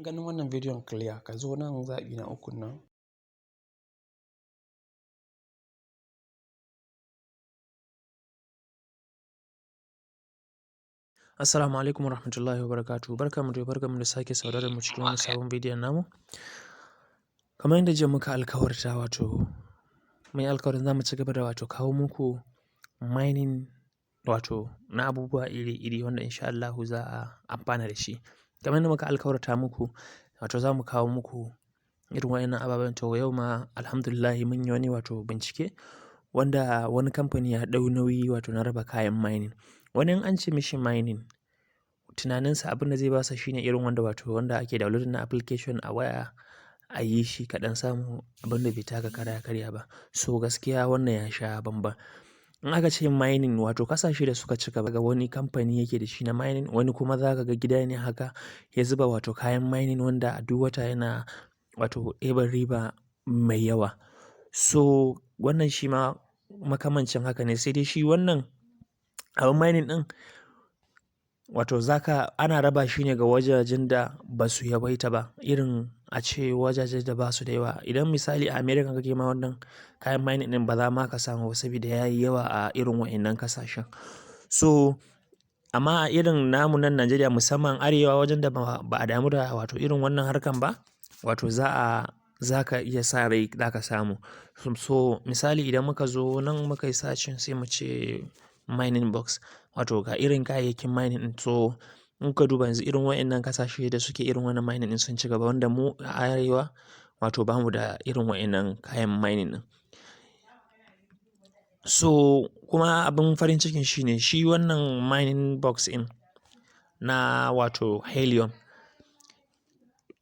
Ganin wannan bidiyon clear, ka zo nan zaɓi na ukun nan. Assalamu alaikum warahmatullahi wabarakatuh. Barkamu da sake saurare mu cikin wani sabon bidiyon namu. Kamar yadda jiya muka alkawarta mun yi alkawarin za mu ci gaba da kawo muku mining na abubuwa iri-iri wanda insha Allahu za a amfana da shi. Kamar yadda muka alkawarta muku za mu kawo muku irin waɗannan ababen. To yau ma alhamdulillah mun yi wani bincike wanda wani kamfani ya ɗau nauyi na raba kayan mining. Wani in an ce mishi mining tunaninsa abin da zai basa shine irin wanda ake downloading na application a waya a yi shi kaɗan samu abin da bai taka kara ya karya ba. So gaskiya wannan ya sha bamban. In aka ce mining kasashe da suka ci gaba ga wani kamfani yake da shi na mining, wani kuma za ka ga gida ne haka ya zuba kayan mining wanda a duk wata yana ɗeban riba mai yawa. So wannan shi ma makamancin haka ne, sai dai shi wannan abin mining ɗin ana raba shi ne ga wajajen da ba su yawaita ba, irin a ce wajajen da ba su da yawa. Idan misali a America kake ma wannan kayan mining ɗin ba za ma ka samu ba saboda ya yi yawa a irin waɗannan ƙasashen. So amma a irin namu nan Najeriya musamman arewa wajen da ba a damu da irin wannan harkan ba, za ka iya sa rai za ka samu. So misali idan muka zo nan muka yi searching sai mu ce mining box, ga irin kayayyakin mining ɗin. So in ka duba yanzu irin waɗannan ƙasashe da suke irin wannan mining ɗin sun ci gaba, wanda mu a arewa ba mu da irin waɗannan kayan mining ɗin. So kuma abin farin cikin shi ne shi wannan mining box ɗin na helium,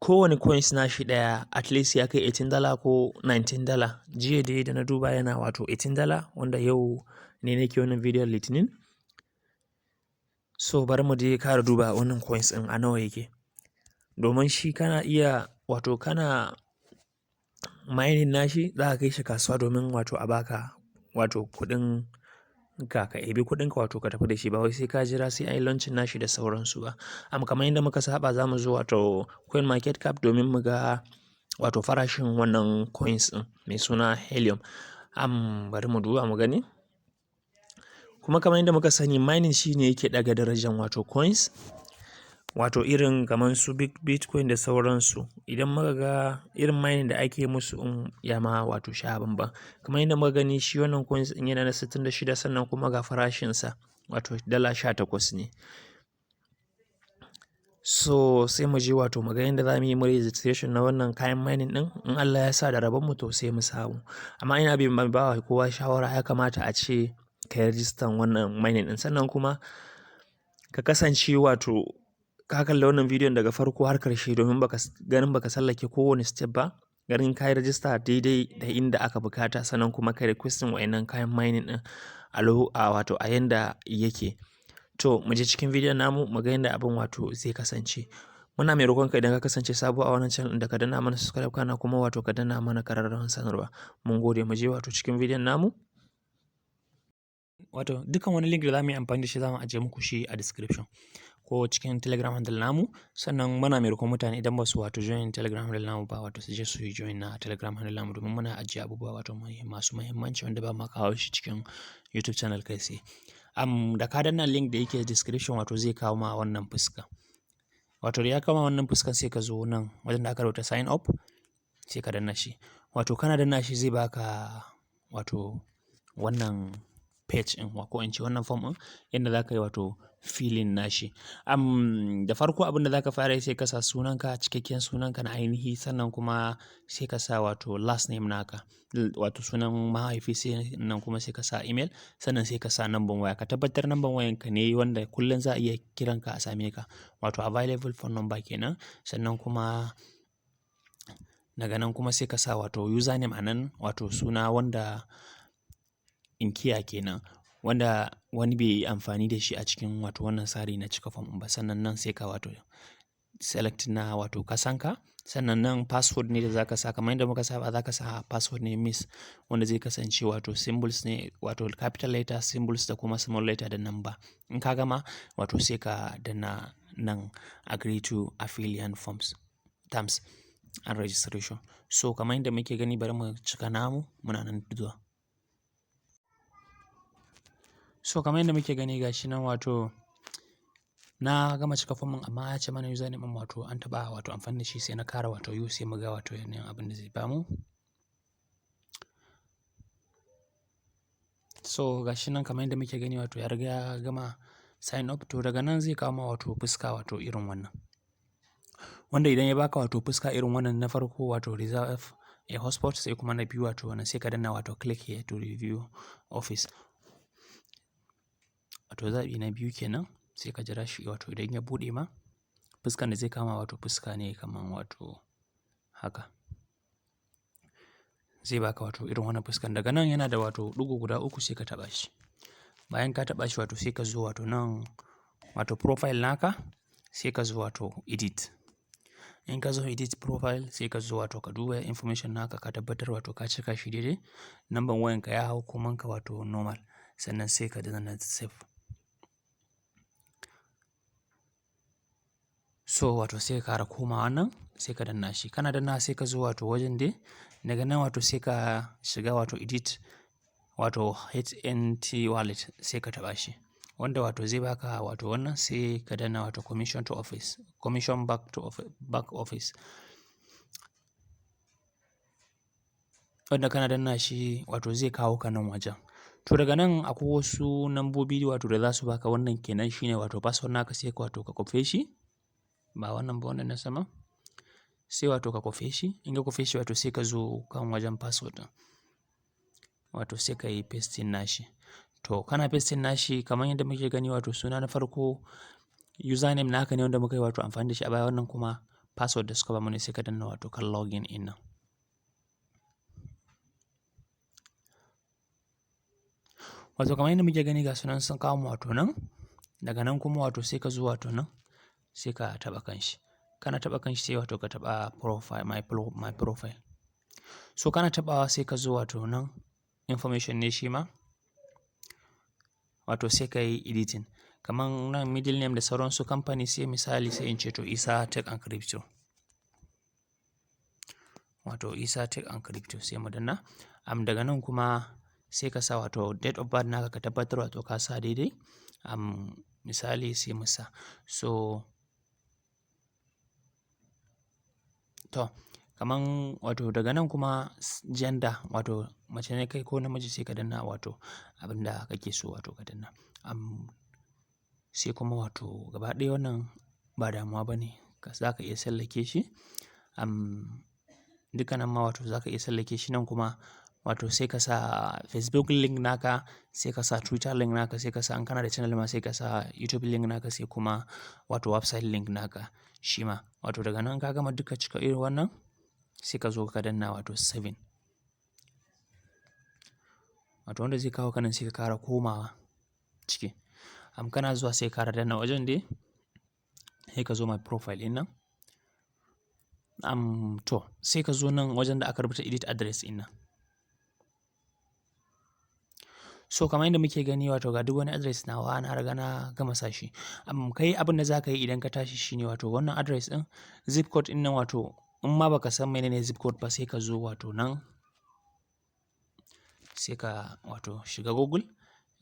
kowane coins nashi ɗaya at least ya kai $18 ko $19. Jiya dai da na duba yana $18, wanda yau ne nake wannan bidiyon Litinin. So bari mu je ƙara duba wannan coins ɗin a nawa yake. Domin shi kana iya kana mining nashi za ka kai shi kasuwa domin a baka kuɗin ka ebi kuɗin ka ka tafi da shi, ba wai sai ka jira sai an yi launching nashi da sauransu ba. Kamar yadda muka saba za mu zo coin market cap domin mu ga farashin wannan coins ɗin mai suna helium. Bari mu duba mu gani. Kuma kamar yadda muka sani mining shi ne yake ɗaga darajar coins, irin kamar su bitcoin da sauransu. Idan muka ga irin mining da ake musu ya ma sha bamban. Kamar yadda muka gani shi wannan coins ɗin yana da 66, sannan kuma ga farashinsa $18 ne. So sai mu je mu ga yadda za mu yi registration na wannan kayan mining ɗin. In Allah ya sa da rabon mu to sai mu samu. Amma ina ba wa kowa shawara ya kamata a ce ka yi rijistan wannan mining ɗin, sannan kuma ka kasance ka kalli wannan bidiyon daga farko har ƙarshe domin ganin baka sallake kowane step ba, ganin ka yi rijista daidai da inda aka bukata, sannan kuma ka requesting waɗannan kayan mining ɗin a yanda yake. To mu je cikin bidiyon namu mu ga yadda abin zai kasance. Muna mai roƙonka idan ka kasance sabo a wannan channel da ka danna mana subscribe, kana kuma ka danna mana ƙararrawar sanarwa. Mun gode. Mu je cikin bidiyon namu. Dukkan wani link da za mu yi amfani da shi za mu ajiye muku shi a description ko cikin telegram handle namu. Sannan muna mai roƙon mutane idan ba su join telegram handle namu ba su je su yi join na telegram handle namu, domin muna ajiye abubuwa masu muhimmanci wanda ba ma kawo shi cikin YouTube channel kai tsaye. Da ka danna link da yake description zai kawo ma wannan fuska. Da ya kawo ma wannan fuskan sai ka zo nan wajen da aka rubuta sign up, sai ka danna shi. Kana danna shi zai baka wannan page ɗin ko in ce wannan form ɗin yadda za ka yi filling nashi. Da farko abin da za ka fara yi sai ka sa sunanka, cikakken sunanka na ainihi, sannan kuma sai ka sa last name naka, sunan mahaifi, sannan kuma sai ka sa email, sannan sai ka sa number waya. Ka tabbatar number wayanka ne wanda kullum za a iya kiranka a same ka, available phone number kenan. Sannan kuma daga nan kuma sai ka sa username a nan, suna wanda inkiya kenan, wanda wani bai yi amfani da shi a cikin wannan tsari na cika form ba. Sannan nan sai ka select na kasanka. Sannan nan password ne da za ka sa, kamar yadda muka saba za ka sa password ne miss, wanda zai kasance symbols ne, capital letter, symbols da kuma small letter da number. In ka gama sai ka danna nan agree to affiliate forms. terms and registration. So kamar yadda muke gani bari mu cika namu muna nan zuwa. So kamar yadda muke gani gashi nan wato na gama cika form ɗin amma ya ce mana username ɗin wato an taɓa wato amfani da shi sai na ƙara wato sai mu ga wato yanayin abin da zai bamu. So gashi nan kamar yadda muke gani wato ya riga ya gama sign up, to daga nan zai kawo ma wato fuska wato irin wannan. Wanda idan ya baka wato fuska irin wannan na farko wato reserve a hotspot, sai kuma na biyu wato wannan sai ka danna wato click here to review office. Wato zaɓi na biyu kenan sai ka jira shi wato idan ya buɗe ma fuskan da zai kama wato fuska ne kamar wato haka. Zai baka wato irin wannan fuskan, daga nan yana da wato ɗigo guda uku sai ka taɓa shi. Bayan ka taɓa shi wato sai ka zo wato nan wato profile naka sai ka zo wato edit. In ka zo edit profile sai ka zo wato ka duba information naka ka tabbatar wato ka cika shi daidai, number wayanka ya hau kuma ka wato normal, sannan sai ka danna save. So wato sai ka ƙara komawa nan sai ka danna shi, kana danna sai ka zo wato wajen dai daga nan wato sai ka shiga wato edit wato HNT wallet sai ka taɓa shi, wanda wato zai baka wato wannan sai ka danna wato commission to office, commission back office. Wanda kana danna shi wato zai kawo ka nan wajen. To daga nan akwai wasu nambobi wato da za su baka, wannan kenan shine wato password naka sai ka wato ka kwafe shi, ba wannan ba wannan na sama. Sai wato ka kwafe shi, in ka kwafe shi wato sai ka zo kan wajen password ɗin. Wato sai ka yi pasting nashi. To kana pasting nashi kamar yadda muke gani wato suna na farko username naka ne wanda muka yi wato amfani da shi a baya, wannan kuma password da suka bamu ne sai ka danna wato kan login in nan. Wato kamar yadda muke gani ga sunan sun kawo mu wato nan, daga nan kuma wato sai ka zo wato nan sai ka taɓa kanshi. Kana taɓa kanshi sai wato ka taɓa profile, my profile. So kana taɓawa sai ka zo wato nan information ne shi ma wato sai ka yi editing. Kamar nan middle name da sauransu company sai misali sai in ce to Isa Tech and Crypto. Wato Isa Tech and Crypto sai mu danna. Daga nan kuma sai ka sa wato date of birth naka ka tabbatar wato ka sa daidai. Misali sai mu sa. So to kaman wato daga nan kuma gender wato mace ne kai ko namiji sai ka danna wato abin da kake so wato ka danna. Sai kuma wato gaba ɗaya wannan ba damuwa ba ne, za ka iya sallake shi. Dukkanan ma wato za ka iya sallake shi. Nan kuma wato sai ka sa Facebook link naka, sai ka sa Twitter link naka, sai ka sa in kana da channel ma sai ka sa YouTube link naka, sai kuma wato website link naka shi ma. Wato daga nan ka gama duka cika irin wannan sai ka zo ka danna wato 7. Wato wanda zai kawo ka nan sai ka ƙara komawa ciki. Kana zuwa sai ka ƙara danna wajen dai sai ka zo my profile ɗin nan. To sai ka zo nan wajen da aka rubuta edit address ɗin nan. So kamar yadda muke gani wato ga duk wani address nawa na riga na gama sa shi. Kai abin da za ka yi idan ka tashi shine wato wannan address ɗin zip code ɗin nan wato in ma baka san menene zip code ba sai ka zo wato nan sai ka wato shiga Google.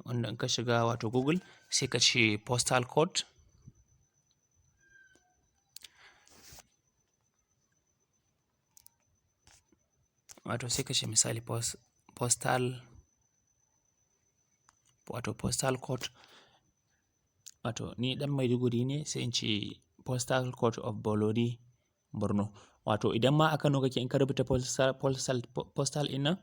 Wanda in ka shiga wato Google sai ka ce postal code. Wato sai ka ce misali postal code. Wato ni ɗan Maiduguri ne sai in ce postal code of Bolori, Borno. Wato idan ma a Kano kake in ka rubuta postal ɗin nan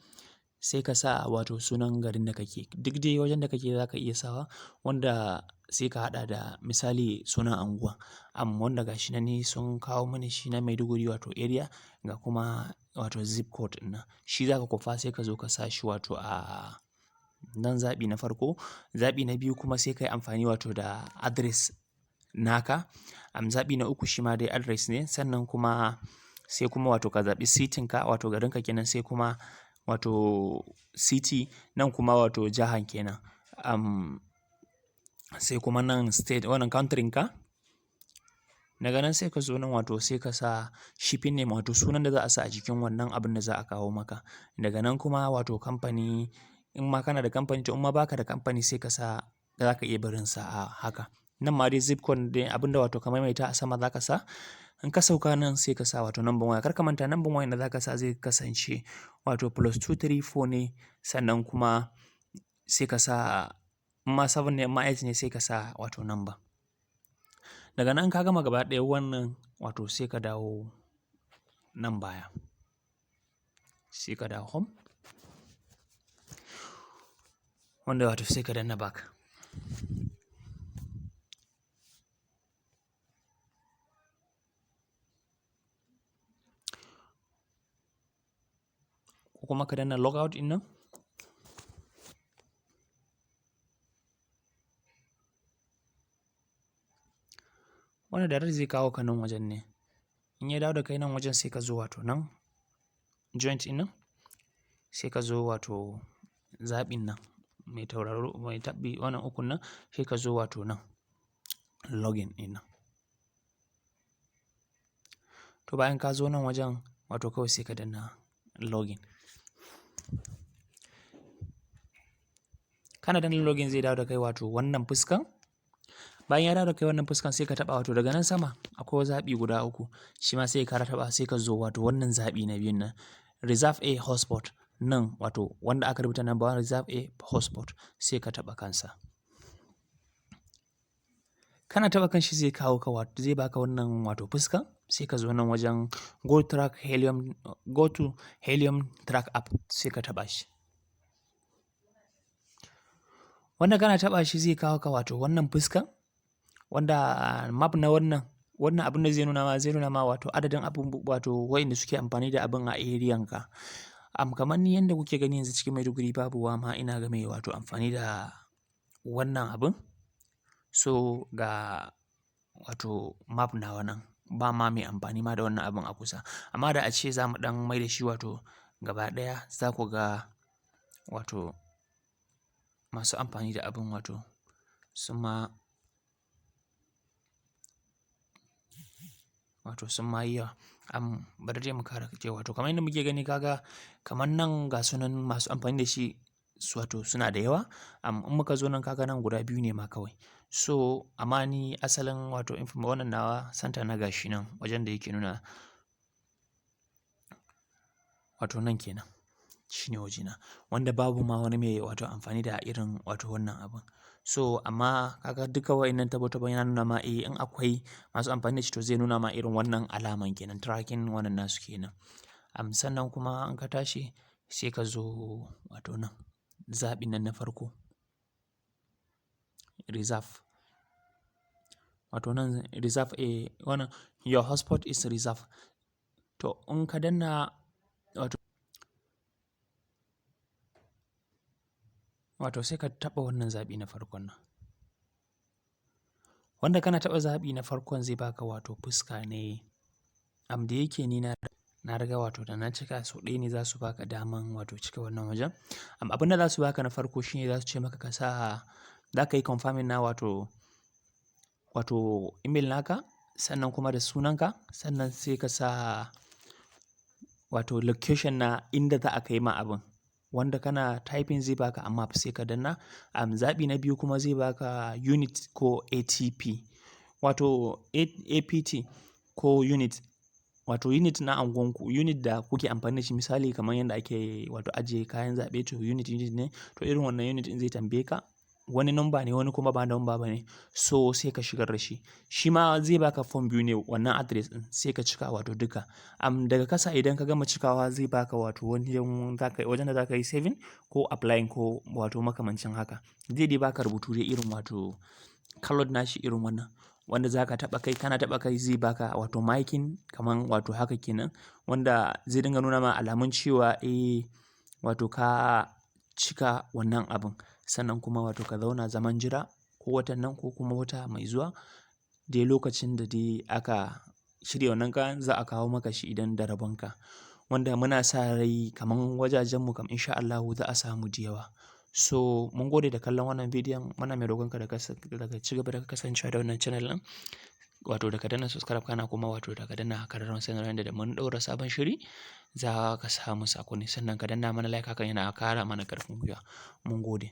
sai ka sa wato sunan garin da kake. Duk dai wajen da kake za ka iya sawa, wanda sai ka haɗa da misali sunan anguwa. Wanda gashi nan ne sun kawo mini shi na Maiduguri wato area, ga kuma wato zip code ɗin nan. Shi za ka kwafa sai ka zo ka sa shi wato a nan zaɓi na farko. Zaɓi na biyu kuma sai ka yi amfani wato da address naka. Zaɓi na uku shi ma dai address ne, sannan kuma sai kuma wato ka zaɓi citinka wato garinka kenan, sai kuma wato city, nan kuma wato jahan kenan. Sai kuma nan state wannan country ka. Daga nan sai ka zo nan wato sai ka sa shipping name wato sunan da za a sa a jikin wannan abin da za a kawo maka. Daga nan kuma wato kamfani, in ma kana da kamfani to in ma baka da kamfani sai ka sa, za ka iya barin sa a haka. Nan ma dai zip code dai abin da wato ka maimaita a sama za ka sa. In ka sauka nan sai ka sa wato number waya. Kar ka manta number waya da za ka sa zai kasance wato +234 ne, sannan kuma sai ka sa, in ma 7 ne in ma 8 ne sai ka sa wato number. Daga nan ka gama gaba ɗaya wannan wato sai ka dawo nan baya. Sai ka dawo home. Wanda wato sai ka danna back. Ko kuma ka danna logout ɗin nan. Wanda da zai kawo ka nan wajen ne. In ya dawo da kai nan wajen sai ka zo wato nan joint ɗin nan. Sai ka zo wato zaɓin nan mai tauraro mai taɓi wannan ukun nan, sai ka zo wato nan login ɗin nan. To bayan ka zo nan wajen wato kawai sai ka danna login. Kana danna login zai dawo da kai wato wannan fuskan. Bayan ya dawo da kai wannan fuskan sai ka taɓa wato daga nan sama akwai zaɓi guda 3. Shi ma sai ka taɓa sai ka zo wato wannan zaɓi na biyun nan. Reserve a hotspot nan wato wanda aka rubuta number 1 reserve a hotspot sai ka taɓa kansa. Kana taɓa kanshi zai kawo ka wato zai baka wannan wato fuskan. Sai ka zo nan wajen go to helium track app sai ka taɓa shi. Wanda kana taɓa shi zai kawo ka wato wannan fuskan. Wanda map na wannan abin da zai nuna ma wato adadin abin wato wa'inda suke amfani da abin a ariyan ka. Kamar ni yanda kuke gani yanzu cikin Maiduguri babu ma ina ga mai wato amfani da wannan abin. So ga wato map nawa nan ba ma mai amfani ma da wannan abin a kusa. Amma da a ce za mu ɗan mai da shi wato gaba ɗaya za ku ga wato masu amfani da abin wato sun ma yi yawa. Bari dai mu kara ce wato kamar yadda muke gani kaga kamar nan ga sunan masu amfani da shi wato suna da yawa. In muka zo nan kaga nan guda 2 ne ma kawai. So amma ni asalin wato wannan nawa center na gashi nan wajen da yake nuna wato nan kenan. Shi ne wajena. Wanda babu ma wani mai wato amfani da irin wato wannan abin. So amma kaga duka wa'innan tabo yana nuna ma in akwai masu amfani da shi to zai nuna ma irin wannan alaman kenan, tracking wannan nasu kenan. Sannan kuma in ka tashi sai ka zo wato nan zaɓin nan na farko reserve. Wato nan reserve wannan your hotspot is reserved. To in ka danna wato sai ka taɓa wannan zaɓi na farkon nan. Wanda kana taɓa zaɓi na farkon zai baka wato fuska ne. Da yake ni na riga wato da na cika sau ɗaya ne za su baka daman wato cika wannan wajen. Abin da za su baka na farko shine za su ce maka ka sa, za ka yi confirming na wato email naka, sannan kuma da sunanka, sannan sai ka sa wato location na inda za a kai ma abin. Wanda kana typing zai baka amma sai ka danna. Zaɓi na biyu kuma zai baka unit ko ATP. Wato APT ko unit. Wato unit na anguwanku, unit da kuke amfani da shi misali kamar yadda ake wato ajiye kayan zaɓe to unit ne. To irin wannan unit in zai tambaye ka wani number ne wani kuma ba number ba ne. So sai ka shigar da shi. Shi ma zai baka form 2 ne wannan address ɗin sai ka cika wato duka. Daga ƙasa idan ka gama cikawa zai baka wato wajen da za ka yi saving ko applying ko wato makamancin haka. Zai dai baka rubutu dai irin wato colored nashi irin wannan. Wanda za ka taɓa kai, kana taɓa kai zai baka wato marking kamar wato haka kenan. Wanda zai dinga nuna ma alamun cewa wato ka cika wannan abin. Sannan kuma wato ka zauna zaman jira ko watan nan ko kuma wata mai zuwa. Dai lokacin da dai aka shirya wannan kayan za a kawo maka shi idan da rabonka. Wanda muna sa rai kamar wajajenmu kam insha Allahu za a samu da yawa. So mun gode da kallon wannan bidiyon. Muna mai roƙonka da ka ci gaba da kasancewa da wannan channel ɗin. wato da ka danna subscribe kana kuma wato da ka danna ƙararrawar sanarwa da mun ɗaura sabon shiri za ka samu sakonni sannan ka danna mana like hakan yana ƙara mana ƙarfin gwiwa. Mun gode.